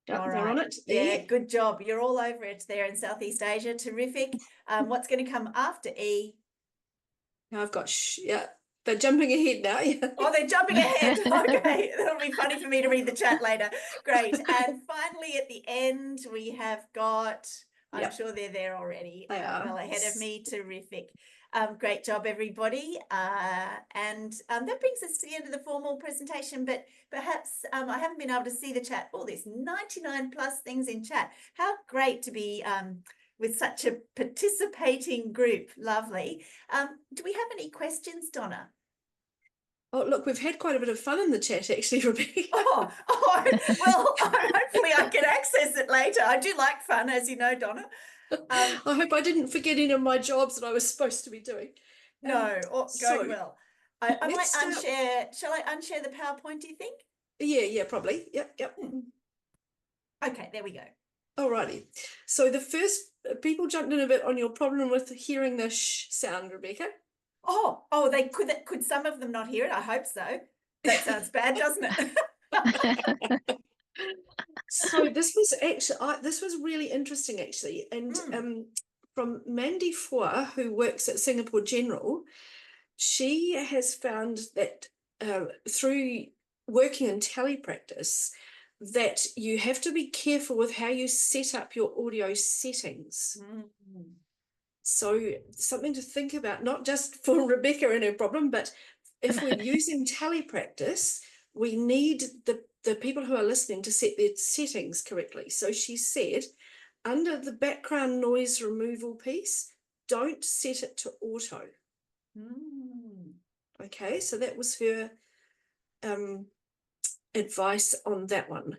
Yep, All they're right. on it. Yeah, good job. You're all over it there in Southeast Asia. Terrific. What's going to come after E? Now I've got, yeah, they're jumping ahead now. Yeah. Oh, they're jumping ahead. Okay, that'll be funny for me to read the chat later. Great. And finally, at the end, we have got, I'm Yep. sure they're there already, They are. well ahead of me. Terrific. Great job, everybody. And that brings us to the end of the formal presentation, but perhaps I haven't been able to see the chat. Oh, there's 99 plus things in chat. How great to be with such a participating group. Lovely. Do we have any questions, Donna? Oh, look, we've had quite a bit of fun in the chat, actually, Rebecca. Well, hopefully I can access it later. I do like fun, as you know, Donna. I hope I didn't forget any of my jobs that I was supposed to be doing. No, going well. I might unshare. Shall I unshare the PowerPoint, do you think? Yeah, probably. Yep. Okay, there we go. Alrighty. So the first, people jumped in a bit on your problem with hearing the sh sound, Rebecca. Oh, they could some of them not hear it? I hope so. That sounds bad, doesn't it? So this was actually, this was really interesting, actually. And from Mandy Fua, who works at Singapore General, she has found that through working in telepractice, that you have to be careful with how you set up your audio settings. So something to think about, not just for Rebecca and her problem, but if we're using telepractice, we need the people who are listening to set their settings correctly. So she said, under the background noise removal piece, don't set it to auto. Okay, so that was her advice on that one.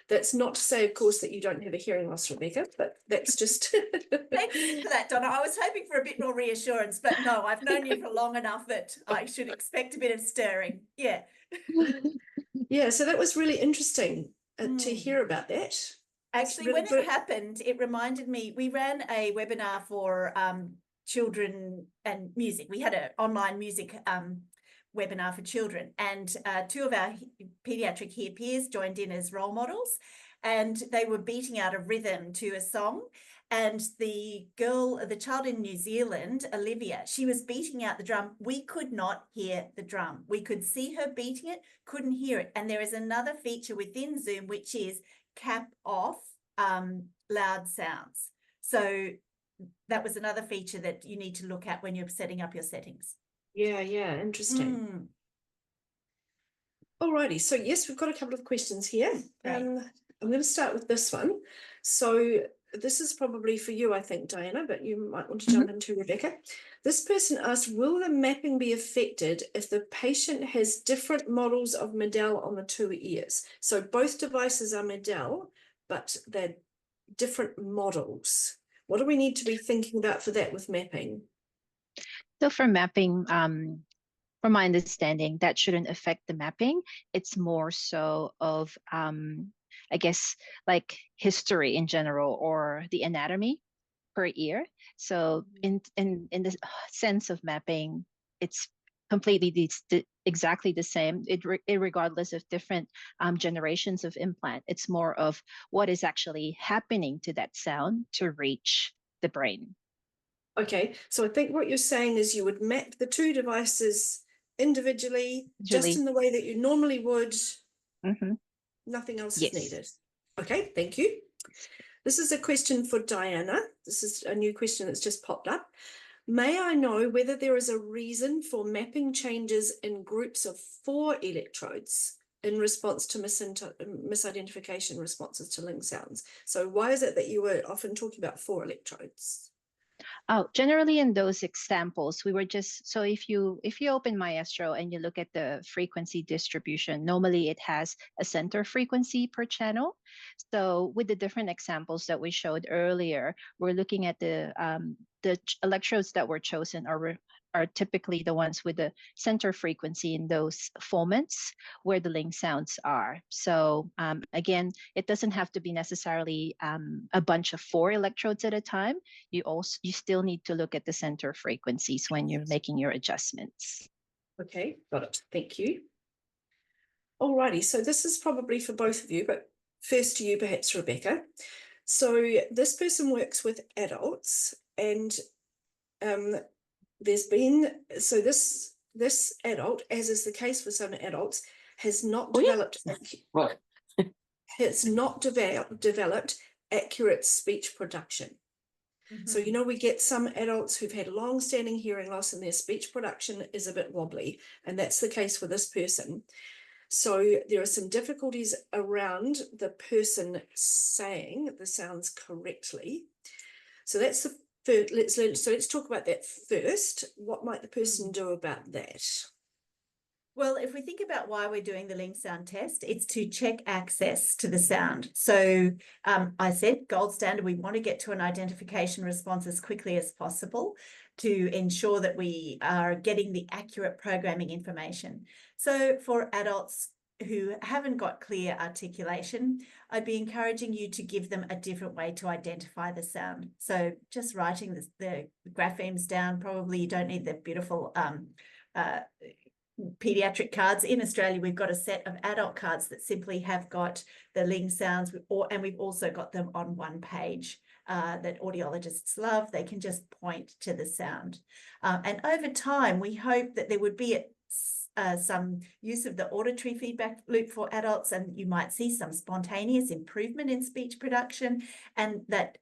That's not to say, of course, that you don't have a hearing loss, Rebecca, but that's just... Thank you for that, Donna. I was hoping for a bit more reassurance, but no, I've known you for long enough that I should expect a bit of stirring. Yeah. Yeah, so that was really interesting to hear about that. Actually, really when it happened, it reminded me, we ran a webinar for children and music. We had an online music webinar for children, and two of our pediatric hear peers joined in as role models, and they were beating out a rhythm to a song. And the child in New Zealand, Olivia, she was beating out the drum. We could not hear the drum. We could see her beating it, couldn't hear it. And there is another feature within Zoom, which is cap off loud sounds. So that was another feature that you need to look at when you're setting up your settings. Yeah, interesting. Alrighty, so yes, we've got a couple of questions here. I'm going to start with this one. So this is probably for you, I think, Diana, but you might want to jump into Rebecca. This person asked, will the mapping be affected if the patient has different models of Medell on the two ears? So both devices are Medell, but they're different models. What do we need to be thinking about for that with mapping? So for mapping, from my understanding, that shouldn't affect the mapping. It's more so of, I guess, like history in general or the anatomy per ear. So in the sense of mapping, it's completely exactly the same, regardless of different generations of implant. It's more of what is actually happening to that sound to reach the brain. Okay, so I think what you're saying is you would map the two devices individually, just in the way that you normally would. Nothing else is needed. Okay, thank you. This is a question for Diana. This is a new question that's just popped up. May I know whether there is a reason for mapping changes in groups of 4 electrodes in response to misidentification responses to Ling sounds? So why is it that you were often talking about 4 electrodes? Oh, generally in those examples, we were just, so if you open Maestro and you look at the frequency distribution, normally it has a center frequency per channel. So with the different examples that we showed earlier, we're looking at the electrodes that were chosen are typically the ones with the center frequency in those formats where the Ling sounds are. So again, it doesn't have to be necessarily a bunch of 4 electrodes at a time. You still need to look at the center frequencies when you're making your adjustments. Okay, got it. Thank you. Alrighty, so this is probably for both of you, but first to you, perhaps, Rebecca. So this person works with adults, and there's been, so this adult, as is the case for some adults, has not developed developed accurate speech production. So, you know, we get some adults who've had long-standing hearing loss and their speech production is a bit wobbly, and that's the case for this person. So there are some difficulties around the person saying the sounds correctly. So that's the first. Let's talk about that first. What might the person do about that? Well, if we think about why we're doing the Ling sound test, it's to check access to the sound. So I said gold standard, we want to get to an identification response as quickly as possible to ensure that we are getting the accurate programming information. So for adults who haven't got clear articulation, I'd be encouraging you to give them a different way to identify the sound. So just writing the graphemes down, probably you don't need the beautiful pediatric cards. In Australia, we've got a set of adult cards that simply have got the Ling sounds, and we've also got them on one page that audiologists love. They can just point to the sound. And over time, we hope that there would be some use of the auditory feedback loop for adults, and you might see some spontaneous improvement in speech production, and that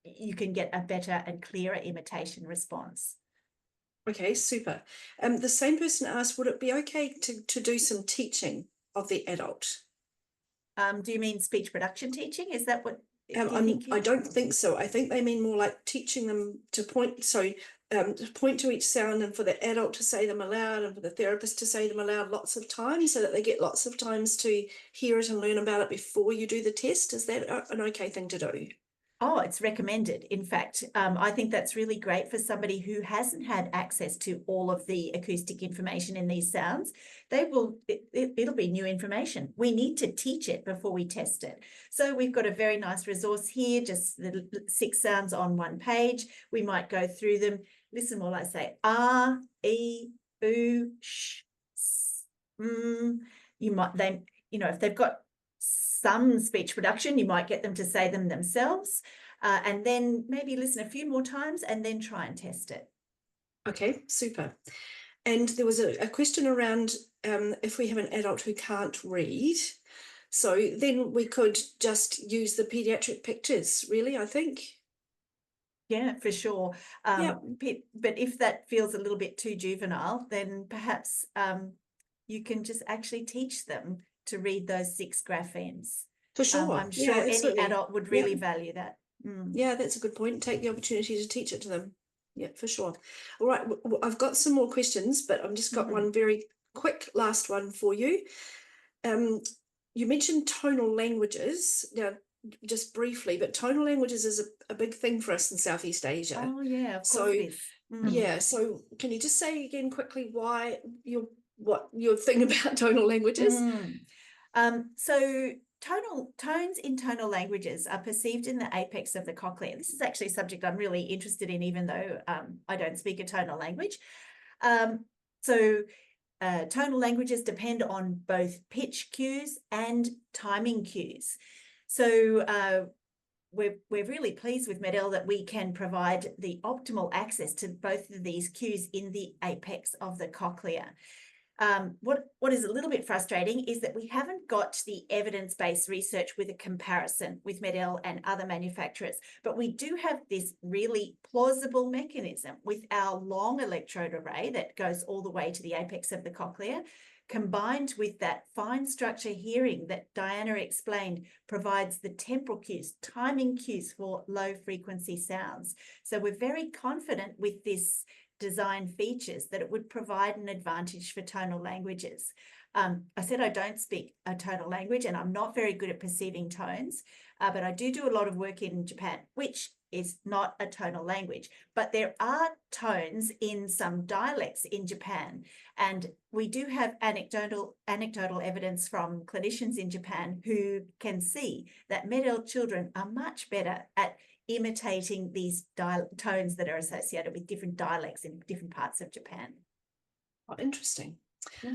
you can get a better and clearer imitation response. Okay, super. The same person asked, would it be okay to do some teaching of the adult? Do you mean speech production teaching? Is that what I don't think so. I think they mean more like teaching them to point, to point to each sound, and for the adult to say them aloud, and for the therapist to say them aloud lots of times, so that they get lots of times to hear it and learn about it before you do the test. Is that an okay thing to do? Oh, it's recommended. In fact, I think that's really great for somebody who hasn't had access to all of the acoustic information in these sounds. It'll be new information. We need to teach it before we test it. So we've got a very nice resource here, just the 6 sounds on one page. We might go through them. Listen while I say ah, e, oo, sh, s, if they've got some speech production, you might get them to say them themselves, and then maybe listen a few more times and then try and test it. Okay, super. And there was a question around if we have an adult who can't read, so then we could just use the pediatric pictures, really, I think. Yeah, for sure. But if that feels a little bit too juvenile, then perhaps you can just actually teach them to read those 6 graphemes. For sure. I'm sure any adult would really value that. Yeah, that's a good point. Take the opportunity to teach it to them. Yeah, for sure. All right, I've got some more questions, but I've just got one very quick last one for you. You mentioned tonal languages. Now, just briefly, but tonal languages is a big thing for us in Southeast Asia. Oh yeah, of course it is. Yeah, so can you just say again quickly what your thing about tonal languages? So tones in tonal languages are perceived in the apex of the cochlea. This is actually a subject I'm really interested in, even though I don't speak a tonal language. Tonal languages depend on both pitch cues and timing cues. So we're really pleased with MED-EL that we can provide the optimal access to both of these cues in the apex of the cochlea. What is a little bit frustrating is that we haven't got the evidence-based research with a comparison with MED-EL and other manufacturers, but we do have this really plausible mechanism with our long electrode array that goes all the way to the apex of the cochlea, combined with that fine structure hearing that Diana explained provides the temporal cues, timing cues for low frequency sounds. So we're very confident with this design features that it would provide an advantage for tonal languages. I said I don't speak a tonal language and I'm not very good at perceiving tones, but I do a lot of work in Japan, which is not a tonal language, but there are tones in some dialects in Japan. And we do have anecdotal evidence from clinicians in Japan who can see that MED-EL children are much better at imitating these tones that are associated with different dialects in different parts of Japan. Oh, interesting.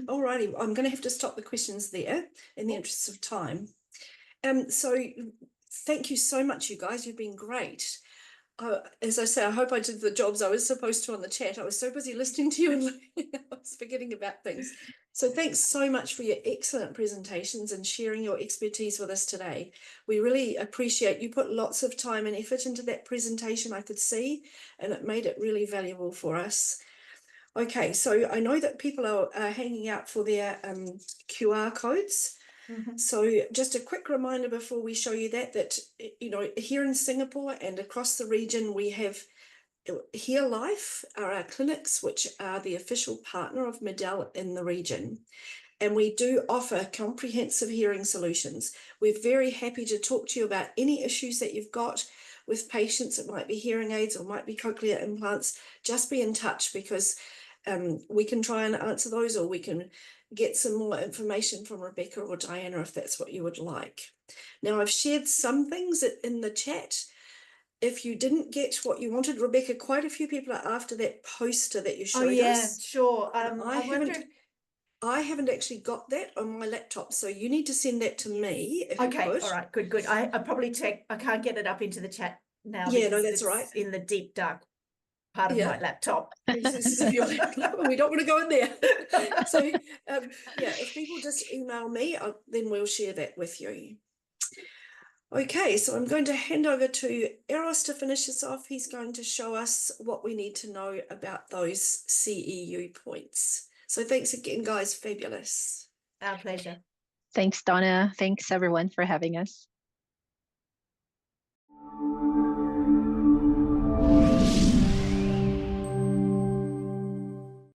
All righty, I'm going to have to stop the questions there in the interest of time. So thank you so much, you guys. You've been great. As I say, I hope I did the jobs I was supposed to on the chat. I was so busy listening to you and I was forgetting about things. So thanks so much for your excellent presentations and sharing your expertise with us today. We really appreciate you put lots of time and effort into that presentation, I could see, and it made it really valuable for us. Okay, so I know that people are hanging out for their QR codes. So just a quick reminder before we show you that, you know, here in Singapore and across the region, we have Hear Life are our clinics, which are the official partner of Medell in the region. And we do offer comprehensive hearing solutions. We're very happy to talk to you about any issues that you've got with patients. It might be hearing aids or might be cochlear implants. Just be in touch, because we can try and answer those, or we can get some more information from Rebecca or Diana if that's what you would like. Now, I've shared some things in the chat. If you didn't get what you wanted, Rebecca, quite a few people are after that poster that you showed Oh yeah, us. sure. I haven't actually got that on my laptop, so you need to send that to me if you Okay, could. all right, good. I probably check. I can't get it up into the chat now Yeah, because no, that's it's right. in the deep dark part of Yeah. my laptop. Recesses of your laptop, and we don't want to go in there. So yeah, if people just email me, then we'll share that with you. Okay, so I'm going to hand over to Eros to finish this off. He's going to show us what we need to know about those CEU points. So thanks again, guys. Fabulous. Our pleasure. Thanks, Donna. Thanks, everyone, for having us.